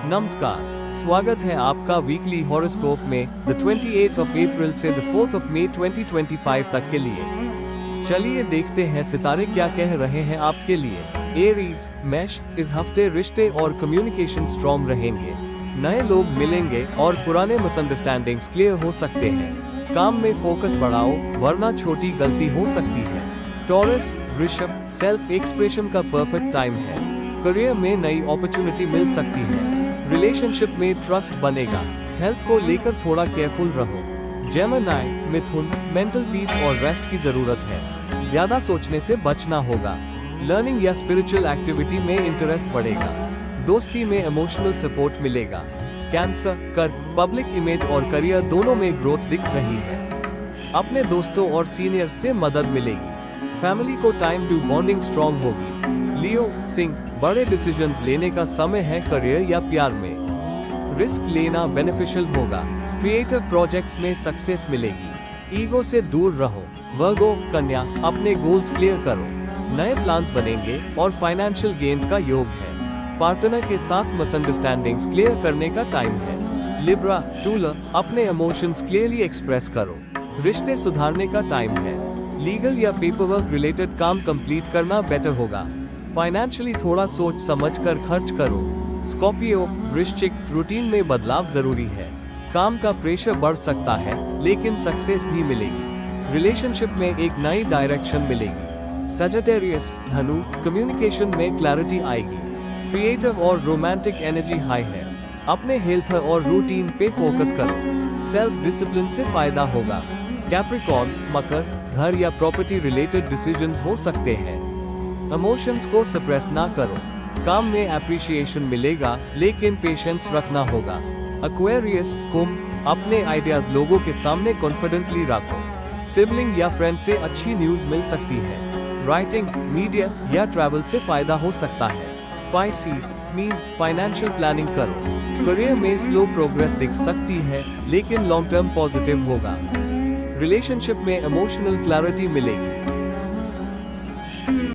नमस्कार, स्वागत है आपका वीकली हॉरोस्कोप में द 28 ऑफ अप्रैल से द 4th ऑफ मई 2025 तक के लिए। चलिए देखते हैं सितारे क्या कह रहे हैं आपके लिए। एरीज, मेष, इस हफ्ते रिश्ते और कम्युनिकेशन स्ट्रॉन्ग रहेंगे। नए लोग मिलेंगे और पुराने मिसअंडरस्टैंडिंग्स क्लियर हो सकते हैं। काम में फोकस बढ़ाओ वरना छोटी गलती हो सकती है। टॉरस, वृषभ, सेल्फ एक्सप्रेशन का परफेक्ट टाइम है। करियर में नई अपॉर्चुनिटी मिल सकती है। रिलेशनशिप में ट्रस्ट बनेगा। हेल्थ को लेकर थोड़ा केयरफुल रहो। जेमिनी, मिथुन, मेंटल पीस और रेस्ट की जरूरत है। ज्यादा सोचने से बचना होगा। लर्निंग या स्पिरिचुअल एक्टिविटी में इंटरेस्ट बढ़ेगा। दोस्ती में इमोशनल सपोर्ट मिलेगा। कैंसर, कर, पब्लिक इमेज और करियर दोनों में ग्रोथ दिख रही है। अपने दोस्तों और सीनियर्स से मदद मिलेगी। फैमिली को टाइम टू बॉन्डिंग स्ट्रॉन्ग होगी। लियो, सिंह, बड़े डिसीजंस लेने का समय है। करियर या प्यार में रिस्क लेना बेनिफिशियल होगा। क्रिएटिव प्रोजेक्ट्स में सक्सेस मिलेगी। ईगो से दूर रहो। वर्गो, कन्या, अपने गोल्स क्लियर करो। नए प्लान्स बनेंगे और फाइनेंशियल गेन्स का योग है। पार्टनर के साथ मिसअंडरस्टैंडिंग्स क्लियर करने का टाइम है। लिब्रा, टूलर, अपने इमोशंस क्लियरली एक्सप्रेस करो। रिश्ते सुधारने का टाइम है। लीगल या पेपरवर्क रिलेटेड काम कंप्लीट करना बेटर होगा। फाइनेंशियली थोड़ा सोच समझ कर खर्च करो। स्कॉर्पियो, वृश्चिक, रूटीन में बदलाव जरूरी है। काम का प्रेशर बढ़ सकता है लेकिन सक्सेस भी मिलेगी। रिलेशनशिप में एक नई डायरेक्शन मिलेगी। सजिटेरियस, धनु, कम्युनिकेशन में क्लैरिटी आएगी। क्रिएटिव और रोमांटिक एनर्जी हाई है। अपने हेल्थ और रूटीन पे फोकस करो। सेल्फ डिसिप्लिन से फायदा होगा। कैप्रिकॉर्न, मकर, घर या प्रॉपर्टी रिलेटेड डिसीजंस हो सकते हैं। इमोशंस को सप्रेस ना करो। काम में एप्रिशिएशन मिलेगा लेकिन पेशेंस रखना होगा। एक्वेरियस, कुंभ, अपने आइडियाज लोगों के सामने कॉन्फिडेंटली रखो। सिबलिंग या फ्रेंड से अच्छी न्यूज मिल सकती है। राइटिंग, मीडिया या ट्रैवल से फायदा हो सकता है। पाइसेस, मीन, फाइनेंशियल प्लानिंग करो। करियर में स्लो प्रोग्रेस दिख सकती है लेकिन लॉन्ग टर्म पॉजिटिव होगा। रिलेशनशिप में इमोशनल क्लैरिटी मिलेगी।